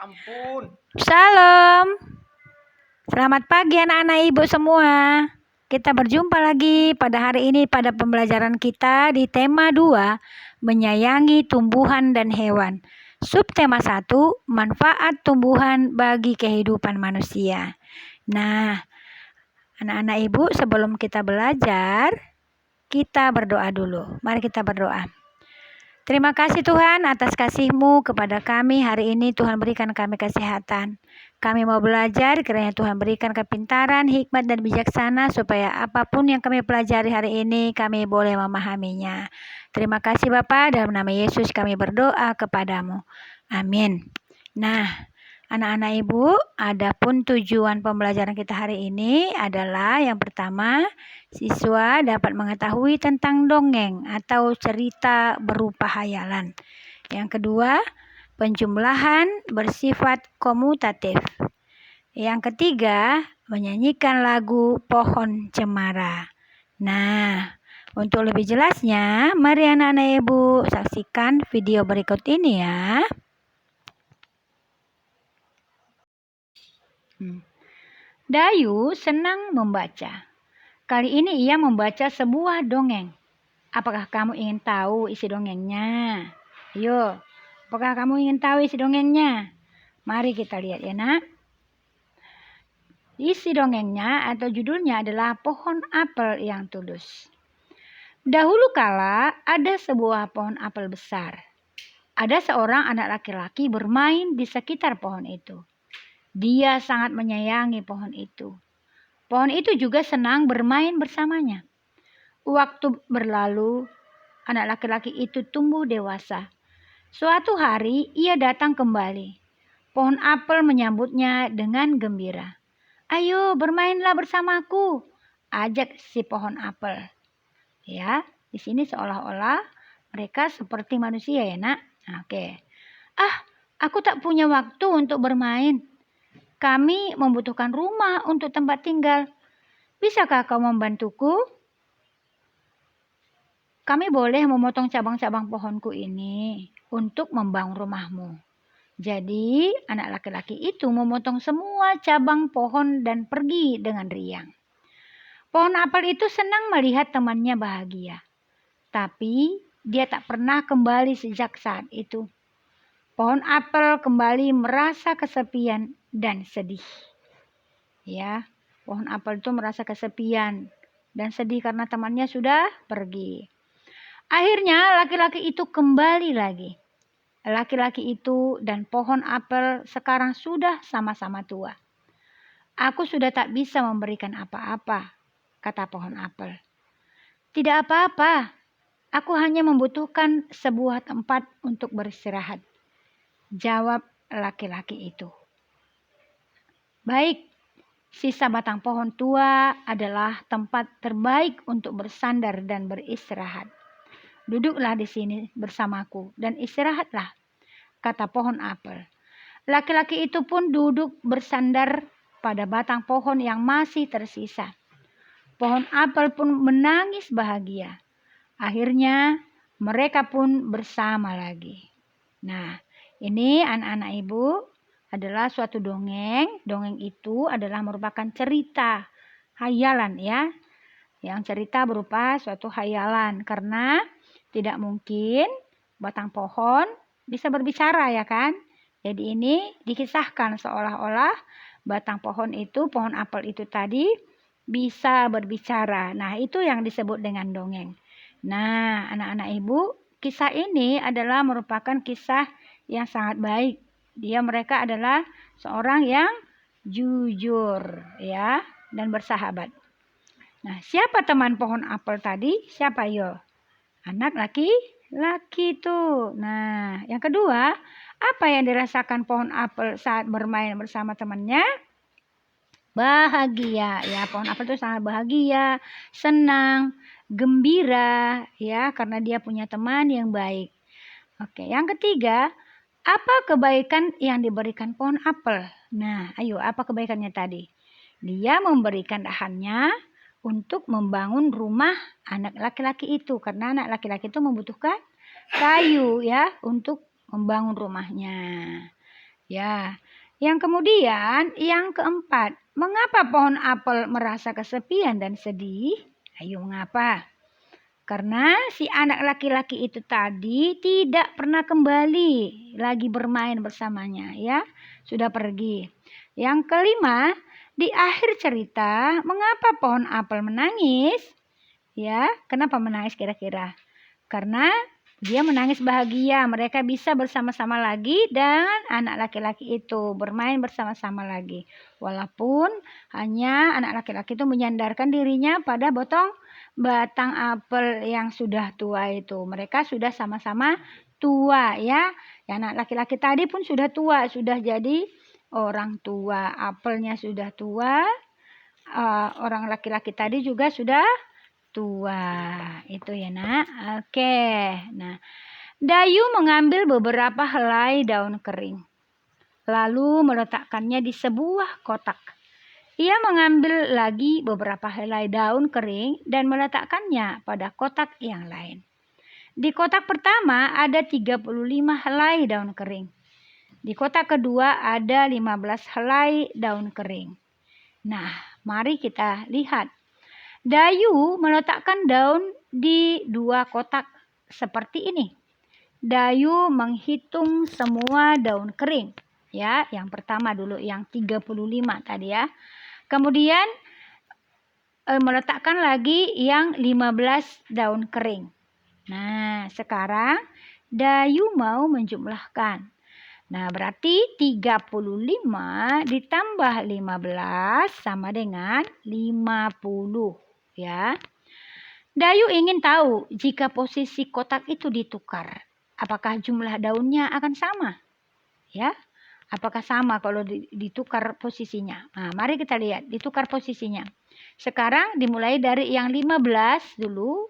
ampun. Shalom. Selamat pagi anak-anak ibu semua. Kita berjumpa lagi pada hari ini pada pembelajaran kita di tema 2, menyayangi tumbuhan dan hewan. Subtema 1, manfaat tumbuhan bagi kehidupan manusia. Nah, anak-anak ibu, sebelum kita belajar, kita berdoa dulu. Mari kita berdoa. Terima kasih Tuhan atas kasih-Mu kepada kami hari ini. Tuhan berikan kami kesehatan. Kami mau belajar, kiranya Tuhan berikan kepintaran, hikmat dan bijaksana supaya apapun yang kami pelajari hari ini kami boleh memahaminya. Terima kasih Bapa, dalam nama Yesus kami berdoa kepadamu. Amin. Nah, anak-anak ibu, adapun tujuan pembelajaran kita hari ini adalah yang pertama, siswa dapat mengetahui tentang dongeng atau cerita berupa hayalan. Yang kedua, penjumlahan bersifat komutatif. Yang ketiga, menyanyikan lagu Pohon Cemara. Nah, untuk lebih jelasnya, mari anak-anak ibu saksikan video berikut ini ya. Dayu senang membaca. Kali ini ia membaca sebuah dongeng. Apakah kamu ingin tahu isi dongengnya? Ayo, apakah kamu ingin tahu isi dongengnya? Mari kita lihat ya nak. Isi dongengnya atau judulnya adalah Pohon Apel yang Tulus. Dahulu kala ada sebuah pohon apel besar. Ada seorang anak laki-laki bermain di sekitar pohon itu. Dia sangat menyayangi pohon itu. Pohon itu juga senang bermain bersamanya. Waktu berlalu, anak laki-laki itu tumbuh dewasa. Suatu hari ia datang kembali. Pohon apel menyambutnya dengan gembira. Ayo bermainlah bersamaku, ajak si pohon apel. Ya, di sini seolah-olah mereka seperti manusia ya nak. Oke. Aku tak punya waktu untuk bermain. Kami membutuhkan rumah untuk tempat tinggal. Bisakah kau membantuku? Kami boleh memotong cabang-cabang pohonku ini untuk membangun rumahmu. Jadi anak laki-laki itu memotong semua cabang pohon dan pergi dengan riang. Pohon apel itu senang melihat temannya bahagia. Tapi dia tak pernah kembali sejak saat itu. Pohon apel kembali merasa kesepian dan sedih. Ya, pohon apel itu merasa kesepian dan sedih karena temannya sudah pergi. Akhirnya laki-laki itu kembali lagi. Laki-laki itu dan pohon apel sekarang sudah sama-sama tua. Aku sudah tak bisa memberikan apa-apa, kata pohon apel. Tidak apa-apa, aku hanya membutuhkan sebuah tempat untuk beristirahat, jawab laki-laki itu. Baik, sisa batang pohon tua adalah tempat terbaik untuk bersandar dan beristirahat. Duduklah di sini bersamaku dan istirahatlah, kata pohon apel. Laki-laki itu pun duduk bersandar pada batang pohon yang masih tersisa. Pohon apel pun menangis bahagia. Akhirnya mereka pun bersama lagi. Nah, ini anak-anak ibu adalah suatu dongeng. Dongeng itu adalah merupakan cerita hayalan ya. Yang cerita berupa suatu hayalan karena tidak mungkin batang pohon bisa berbicara ya kan. Jadi ini dikisahkan seolah-olah batang pohon itu, pohon apel itu tadi bisa berbicara. Nah itu yang disebut dengan dongeng. Nah anak-anak ibu, kisah ini adalah merupakan kisah yang sangat baik. Mereka adalah seorang yang jujur ya dan bersahabat. Nah siapa teman pohon apel tadi? Siapa yo? Anak laki-laki tuh. Nah, yang kedua, apa yang dirasakan pohon apel saat bermain bersama temannya? Bahagia, ya. Pohon apel itu sangat bahagia, senang, gembira, ya, karena dia punya teman yang baik. Oke, yang ketiga, apa kebaikan yang diberikan pohon apel? Nah, ayo, apa kebaikannya tadi? Dia memberikan dahannya untuk membangun rumah anak laki-laki itu. Karena anak laki-laki itu membutuhkan kayu ya untuk membangun rumahnya. Ya. Yang kemudian, yang keempat, mengapa pohon apel merasa kesepian dan sedih? Ayo, mengapa? Karena si anak laki-laki itu tadi tidak pernah kembali lagi bermain bersamanya, ya. Sudah pergi. Yang kelima, di akhir cerita, mengapa pohon apel menangis? Ya, kenapa menangis kira-kira? Karena dia menangis bahagia, mereka bisa bersama-sama lagi dan anak laki-laki itu bermain bersama-sama lagi. Walaupun hanya anak laki-laki itu menyandarkan dirinya pada batang apel yang sudah tua itu. Mereka sudah sama-sama tua, ya. Anak laki-laki tadi pun sudah tua, sudah jadi orang tua. Apelnya sudah tua, orang laki-laki tadi juga sudah tua. Itu ya, Nak. Oke. Nah, Dayu mengambil beberapa helai daun kering, lalu meletakkannya di sebuah kotak. Ia mengambil lagi beberapa helai daun kering dan meletakkannya pada kotak yang lain. Di kotak pertama ada 35 helai daun kering. Di kotak kedua ada 15 helai daun kering. Nah, mari kita lihat. Dayu meletakkan daun di dua kotak seperti ini. Dayu menghitung semua daun kering. Ya, yang pertama dulu yang 35 tadi ya. Kemudian meletakkan lagi yang 15 daun kering. Nah, sekarang Dayu mau menjumlahkan. Nah, berarti 35 ditambah 15 sama dengan 50. Ya. Dayu ingin tahu jika posisi kotak itu ditukar, apakah jumlah daunnya akan sama? Ya. Apakah sama kalau ditukar posisinya? Nah, mari kita lihat ditukar posisinya. Sekarang dimulai dari yang 15 dulu,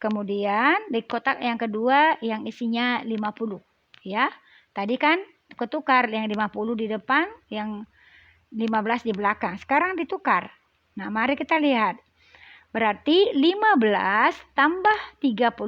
kemudian di kotak yang kedua yang isinya 50. Ya. Tadi kan ketukar yang 50 di depan, yang 15 di belakang. Sekarang ditukar. Nah, mari kita lihat. Berarti 15 tambah 35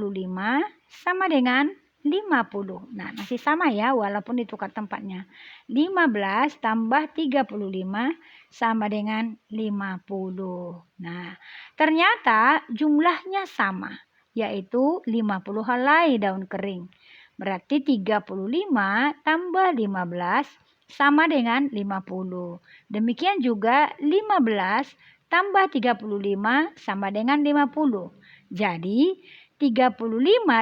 sama dengan 50. Nah, masih sama ya walaupun ditukar tempatnya. 15 tambah 35 sama dengan 50. Nah, ternyata jumlahnya sama, yaitu 50 helai daun kering. Berarti 35 tambah 15 sama dengan 50. Demikian juga 15 tambah 35 sama dengan 50. Jadi 35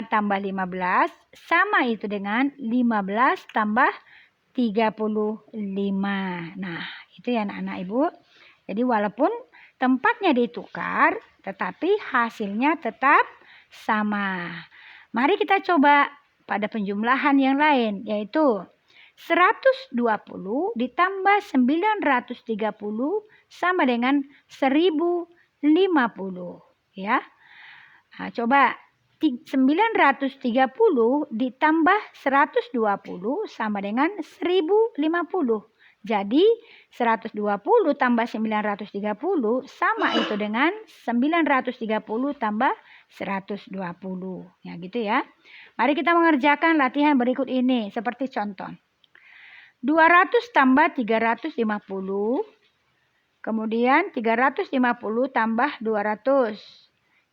tambah 15 sama itu dengan 15 tambah 35. Nah, itu ya anak-anak Ibu. Jadi walaupun tempatnya ditukar, tetapi hasilnya tetap sama. Mari kita coba pada penjumlahan yang lain, yaitu 120 ditambah 930 sama dengan 1050. Ya. Nah, coba 930 ditambah 120 sama dengan 1050. Jadi 120 tambah 930 sama itu dengan 930 tambah 120. Ya gitu ya. Mari kita mengerjakan latihan berikut ini seperti contoh. 200 tambah 350. Kemudian 350 tambah 200.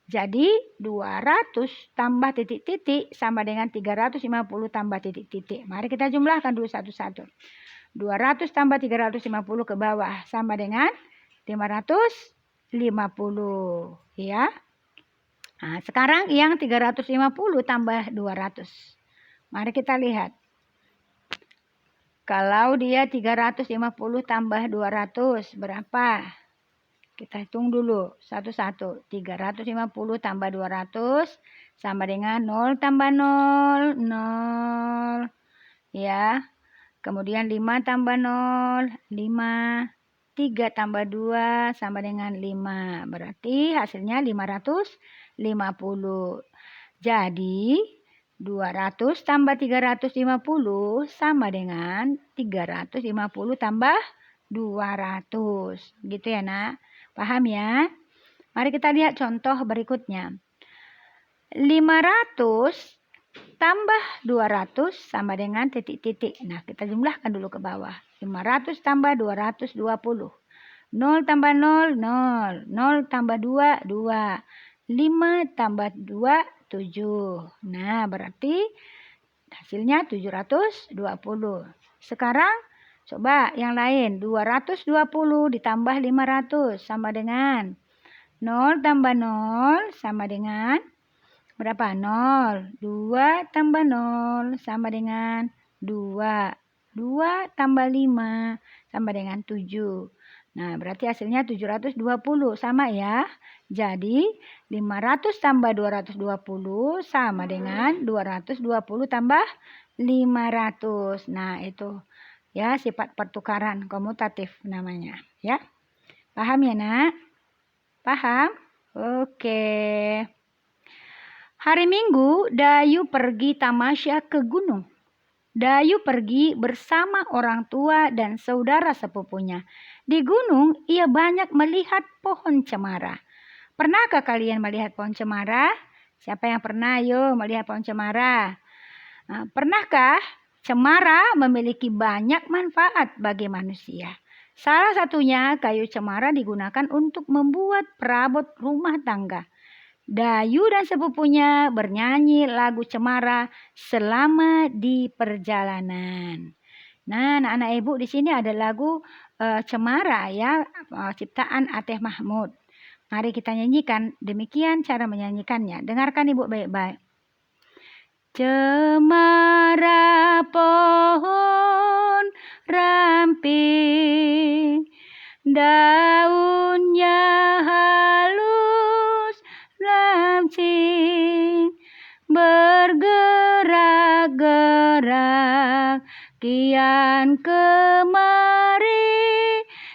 Jadi 200 tambah titik-titik sama dengan 350 tambah titik-titik. Mari kita jumlahkan dulu satu-satu. 200 tambah 350 ke bawah sama dengan 550. Ya. Nah, sekarang yang 350 tambah 200. Mari kita lihat. Kalau dia 350 tambah 200 berapa? Kita hitung dulu satu-satu. 350 tambah 200 sama dengan 0 tambah 0, 0. Ya. Kemudian 5 tambah 0, 5. 3 tambah 2 sama dengan 5. Berarti hasilnya 550. Jadi 200 tambah 350 sama dengan 350 tambah 200. Gitu ya, Nak. Paham ya? Mari kita lihat contoh berikutnya. 500 tambah 200 sama dengan titik-titik. Nah, kita jumlahkan dulu ke bawah. 500 tambah 220. 0 tambah 0, 0. 0 tambah 2, 2. 5 tambah 2, 7. Nah, berarti hasilnya 720. Sekarang coba yang lain. 220 ditambah 500 sama dengan 0 tambah 0 sama dengan berapa? 0. 2 tambah 0 sama dengan 2. 2 tambah 5 sama dengan 7. Nah, berarti hasilnya 720. Sama ya. Jadi, 500 tambah 220 sama dengan 220 tambah 500. Nah, itu ya sifat pertukaran komutatif namanya. Ya. Paham ya, Nak? Paham? Oke. Hari Minggu, Dayu pergi tamasya ke gunung. Dayu pergi bersama orang tua dan saudara sepupunya. Di gunung, ia banyak melihat pohon cemara. Pernahkah kalian melihat pohon cemara? Siapa yang pernah melihat pohon cemara? Nah, pernahkah cemara memiliki banyak manfaat bagi manusia? Salah satunya kayu cemara digunakan untuk membuat perabot rumah tangga. Dayu dan sepupunya bernyanyi lagu cemara selama di perjalanan. Nah, anak-anak ibu di sini ada lagu cemara ya, ciptaan Ateh Mahmud. Mari kita nyanyikan. Demikian cara menyanyikannya. Dengarkan ibu baik-baik. Cemara pohon ramping, daunnya halus lancing, bergerak-gerak kian kemari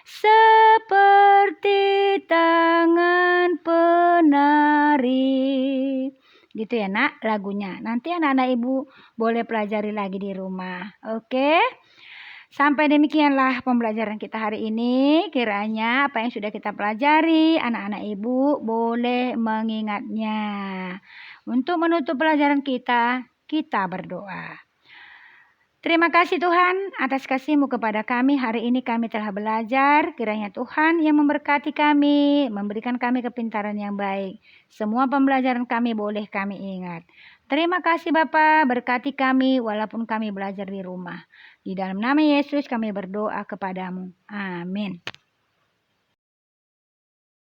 seperti tangan penari. Gitu ya, Nak, lagunya. Nanti anak-anak ibu boleh pelajari lagi di rumah. Oke? Sampai demikianlah pembelajaran kita hari ini. Kiranya apa yang sudah kita pelajari, anak-anak ibu boleh mengingatnya. Untuk menutup pelajaran kita berdoa. Terima kasih Tuhan atas kasih-Mu kepada kami. Hari ini kami telah belajar. Kiranya Tuhan yang memberkati kami, memberikan kami kepintaran yang baik. Semua pembelajaran kami boleh kami ingat. Terima kasih Bapa, berkati kami walaupun kami belajar di rumah. Di dalam nama Yesus kami berdoa kepadamu. Amin.